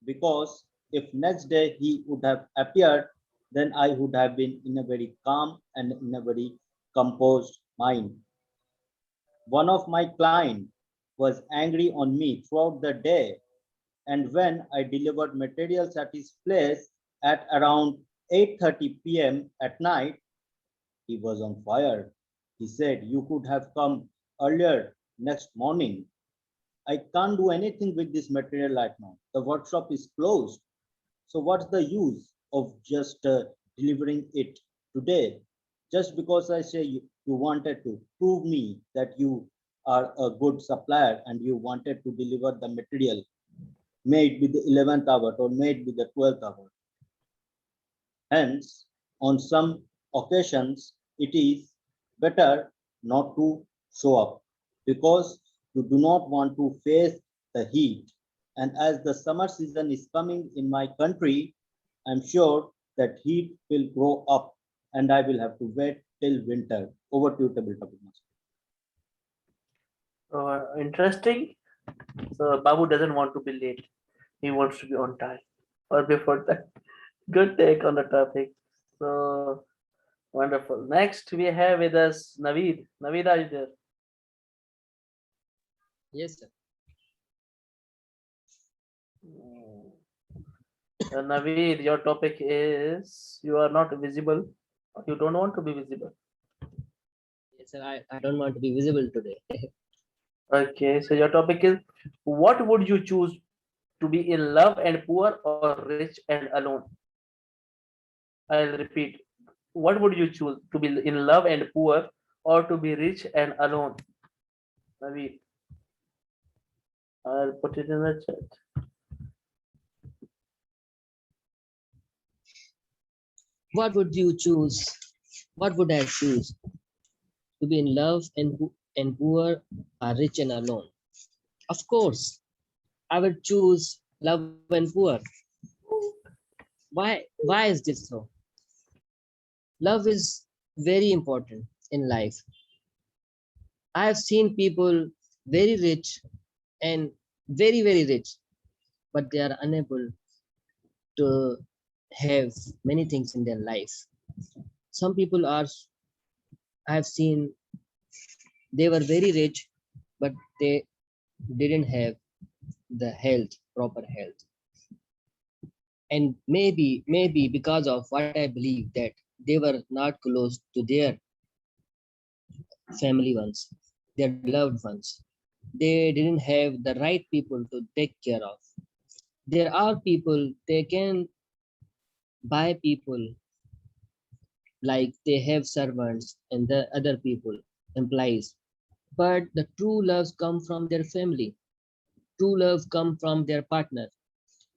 because if next day he would have appeared, then I would have been in a very calm and in a very composed mind. One of my clients was angry on me throughout the day, and when I delivered materials at his place at around 8:30 p.m. at night, he was on fire. He said, "You could have come earlier next morning. I can't do anything with this material right now. The workshop is closed. So what's the use of just delivering it today? Just because I say you wanted to prove me that you are a good supplier and you wanted to deliver the material, may it be the 11th hour or may it be the 12th hour." Hence, on some occasions, it is better not to show up, because you do not want to face the heat. And as the summer season is coming in my country, I'm sure that heat will grow up and I will have to wait till winter. Over to you, Table Topic Master. Interesting. So Babu doesn't want to be late. He wants to be on time or before that. Good take on the topic. So wonderful. Next we have with us Naveed. Naveed, are you there? Yes, sir. Naveed, your topic is you are not visible. You don't want to be visible. Yes, sir. I don't want to be visible today. Okay, so your topic is, what would you choose, to be in love and poor or rich and alone? I'll repeat. What would you choose, to be in love and poor or to be rich and alone? Naveed, I'll put it in the chat. What would you choose? What would I choose? To be in love and poor or rich and alone? Of course, I would choose love and poor. Why is this so? Love is very important in life. I have seen people very rich and very rich, but they are unable to have many things in their life. Some people are, I have seen, they were very rich, but they didn't have the health, proper health. And maybe because of what I believe, that they were not close to their family ones, their loved ones. They didn't have the right people to take care of. There are people, they can buy people, like they have servants and the other people, employees. But the true loves come from their family. True love come from their partner.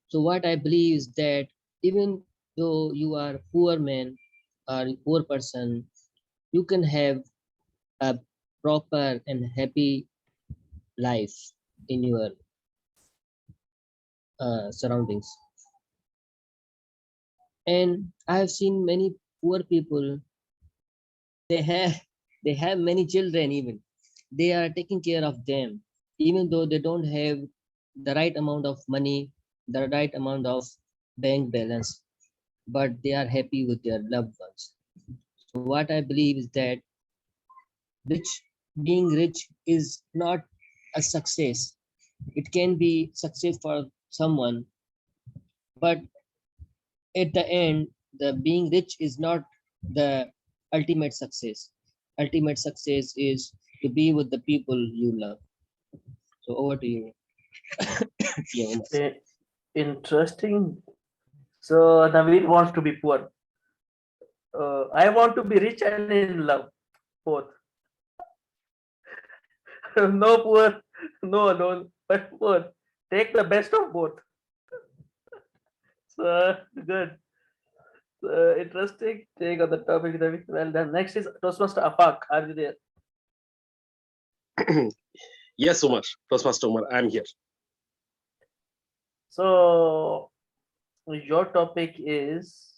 So what I believe is that even though you are poor man or poor person, you can have a proper and happy life in your surroundings. And I have seen many poor people, they have they have many children, even they are taking care of them, even though they don't have the right amount of money, the right amount of bank balance, but they are happy with their loved ones. So what I believe is that rich being rich is not a success. It can be success for someone, but at the end, the being rich is not the ultimate success. Ultimate success is to be with the people you love. So over to you. Yeah, Umar. Interesting. So Naveed wants to be poor. I want to be rich and in love, both. No poor, no alone, but poor. Take the best of both. So good. Interesting take on the topic. Naveed. Well done. Next is Toastmaster Afaq. Are you there? Yes, Umar. Toastmaster Umar, I'm here. So your topic is,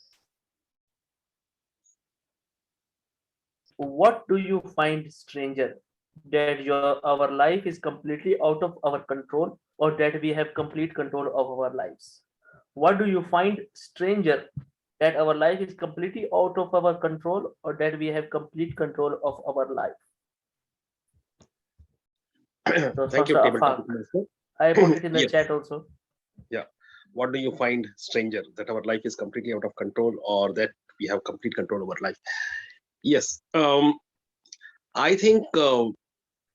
what do you find stranger, that our life is completely out of our control, or that we have complete control of our lives? What do you find stranger, that our life is completely out of our control, or that we have complete control of our life? So Thank you, Master table Afaq, topic master. I put it in the Yes. chat also. Yeah. What do you find stranger, that our life is completely out of control or that we have complete control over life? Yes. I think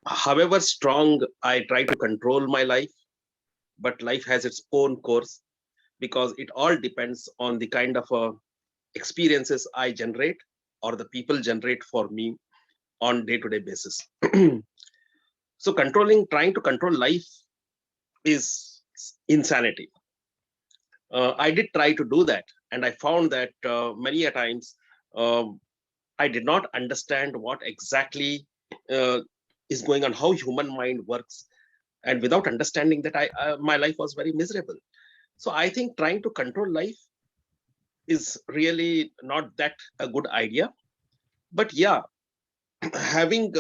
however strong I try to control my life, but life has its own course, because it all depends on the kind of experiences I generate or the people generate for me on day-to-day basis. So trying to control life is insanity. I did try to do that, and I found that many a times I did not understand what exactly is going on, how human mind works, and without understanding that, my life was very miserable. So I think trying to control life is really not that a good idea. But yeah, having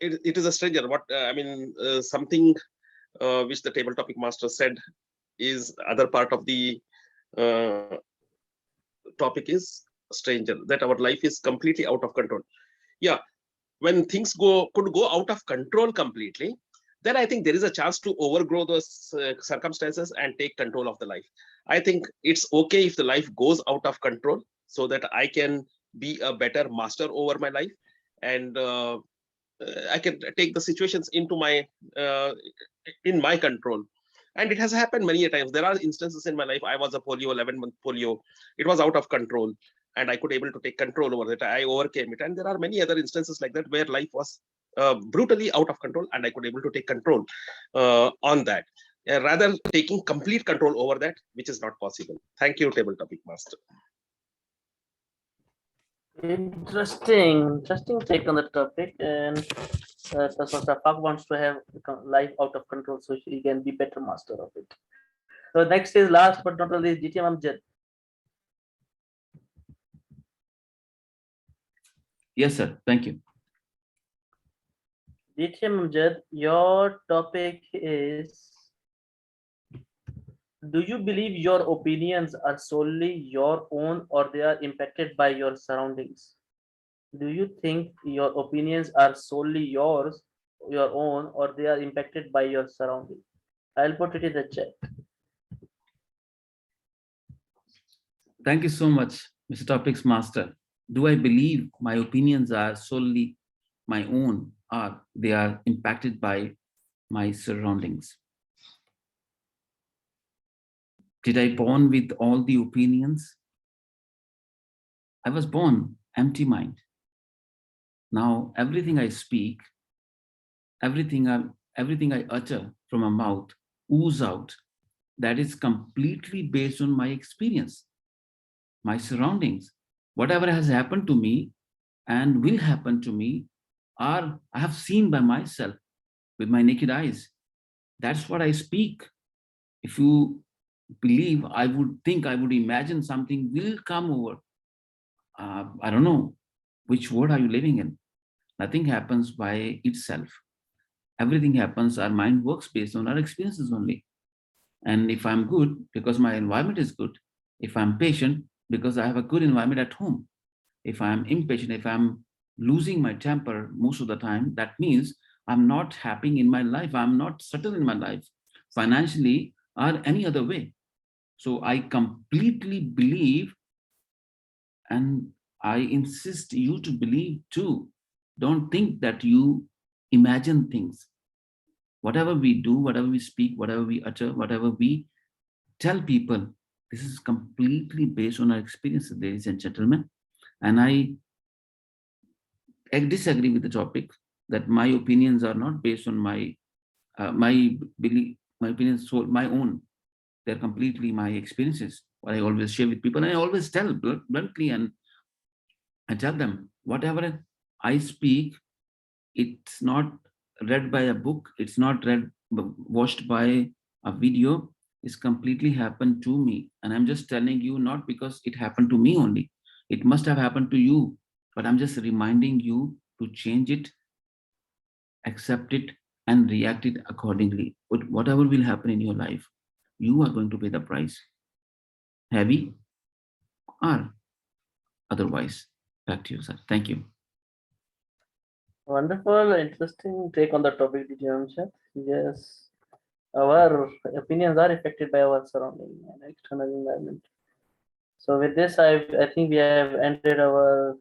it is a stranger. What I mean, something which the table topic master said is other part of the uh, topic is stranger, that our life is completely out of control. Yeah, when things could go out of control completely, then I think there is a chance to overgrow those circumstances and take control of the life. I think it's okay if the life goes out of control, so that I can be a better master over my life, and I can take the situations into my in my control. And it has happened many a times. There are instances in my life. I was a 11-month polio. It was out of control, and I could able to take control over it. I overcame it. And there are many other instances like that where life was brutally out of control, and I could able to take control on that. Rather taking complete control over that, which is not possible. Thank you, table topic master. Interesting take on the topic. And Master Afaq wants to have life out of control so he can be better master of it. So next is, last but not least, GTM Amjad. Yes, sir. Thank you. GTM Amjad, your topic is, Do you believe your opinions are solely your own or they are impacted by your surroundings? Do you think your opinions are solely yours, your own, or they are impacted by your surroundings? I'll put it in the chat. Thank you so much, Mr. Topics Master. Do I believe my opinions are solely my own or they are impacted by my surroundings? Did I born with all the opinions? I was born empty mind. Now everything I speak, everything I utter from my mouth ooze out. That is completely based on my experience, my surroundings. Whatever has happened to me and will happen to me, or I have seen by myself with my naked eyes. That's what I speak. If you believe, I would think, I would imagine something will come over. I don't know which world are you living in. Nothing happens by itself. Everything happens, our mind works based on our experiences only. And if I'm good, because my environment is good, if I'm patient, because I have a good environment at home, if I'm impatient, if I'm losing my temper most of the time, that means I'm not happy in my life. I'm not settled in my life, financially or any other way. So I completely believe, and I insist you to believe too. Don't think that you imagine things. Whatever we do, whatever we speak, whatever we utter, whatever we tell people, this is completely based on our experiences, ladies and gentlemen. And I disagree with the topic that my opinions are not based on my belief, my opinions, so my own. They're completely my experiences. What I always share with people, and I always tell bluntly, and I tell them whatever I speak, it's not read by a book, it's not watched by a video. It's completely happened to me, and I'm just telling you not because it happened to me only. It must have happened to you, but I'm just reminding you to change it, accept it, and react it accordingly. But whatever will happen in your life, you are going to pay the price, heavy or otherwise. Back to you, sir. Thank you. Wonderful, interesting take on the topic, did you, Amjad? Yes, our opinions are affected by our surrounding and external environment. So with this, I think we have ended our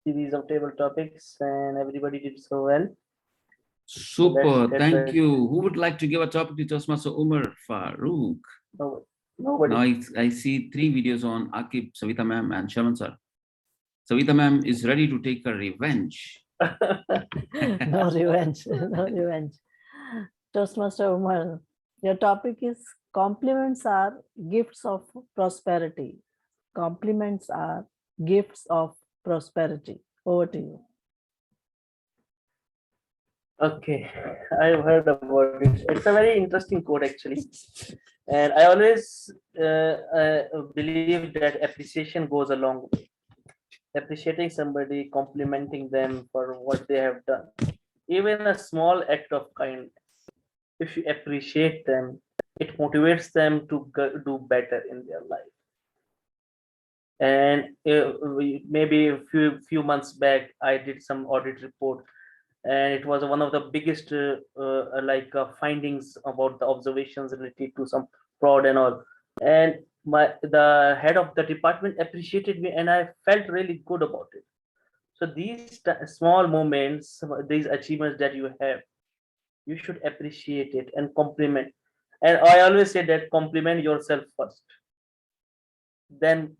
series of table topics, and everybody did so well. So let's Super. get Thank back. you. Who would like to give a topic to Toastmaster Umar Farouk? Nobody. Now I see 3 videos on Akib, Savita ma'am, and Shaman sir. Savita ma'am is ready to take her revenge. No revenge, no revenge. Toastmaster Umar, your topic is compliments are gifts of prosperity. Compliments are gifts of prosperity. Over to you. Okay, I've heard about it. It's a very interesting quote, actually. And I always believe that appreciation goes a long way. Appreciating somebody, complimenting them for what they have done, even a small act of kindness. If you appreciate them, it motivates them to do better in their life. And maybe a few months back, I did some audit report, and it was one of the biggest findings about the observations related to some fraud and all. And the head of the department appreciated me, and I felt really good about it. So these small moments, these achievements that you have, you should appreciate it and compliment. And I always say that compliment yourself first, then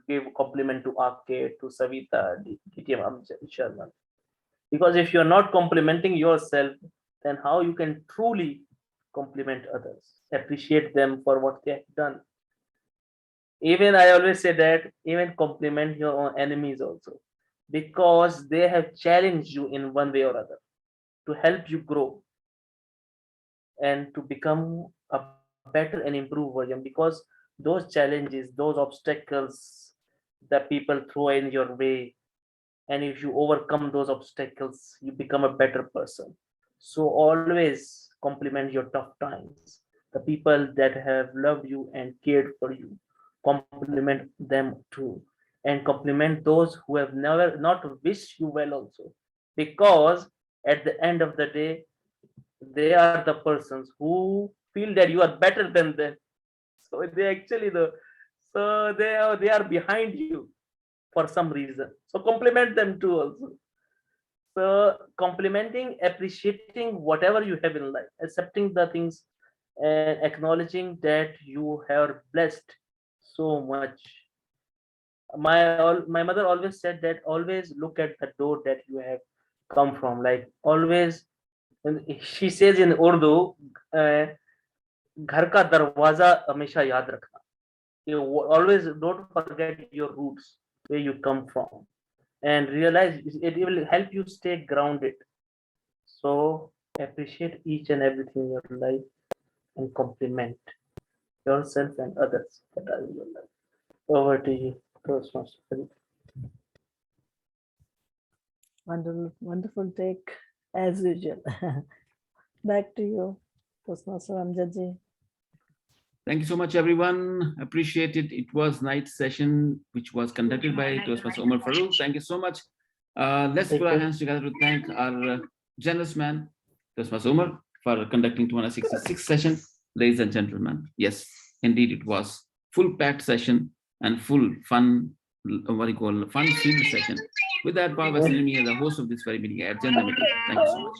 give compliment to Arcade, to Savita, DTM Amjad, Sharma. Because if you're not complimenting yourself, then how you can truly compliment others, appreciate them for what they have done. Even I always say that even compliment your own enemies also, because they have challenged you in one way or other to help you grow and to become a better and improved version. Because those challenges, those obstacles that people throw in your way, and if you overcome those obstacles, you become a better person. So always compliment your tough times, The people that have loved you and cared for you, compliment them too. And compliment those who have never not wished you well also. Because at the end of the day, they are the persons who feel that you are better than them. So they actually they are behind you for some reason. So compliment them too also. So complimenting, appreciating whatever you have in life, accepting the things, and acknowledging that you have blessed so much. My mother always said that always look at the door that you have come from. Like always, and she says in Urdu, uh, घर का दरवाजा हमेशा याद रखना. You always don't forget your roots, where you come from, and realize it will help you stay grounded. So appreciate each and everything in your life and compliment yourself and others that are in your life. Over to you, Toastmaster. Wonderful, wonderful take as usual. Back to you, Toastmaster Amjad. Thank you so much, everyone. Appreciate it. It was night session, which was conducted by Toastmaster Omar Farouk. Thank you so much. Let's put our hands together to thank our generous man, Toastmaster Omar, for conducting 266th session. Ladies and gentlemen, yes, indeed, it was full-packed session and full fun, fun-filled session. With that, Bob Vasilimi, as the host of this very meeting, I adjourn the meeting. Thank you so much.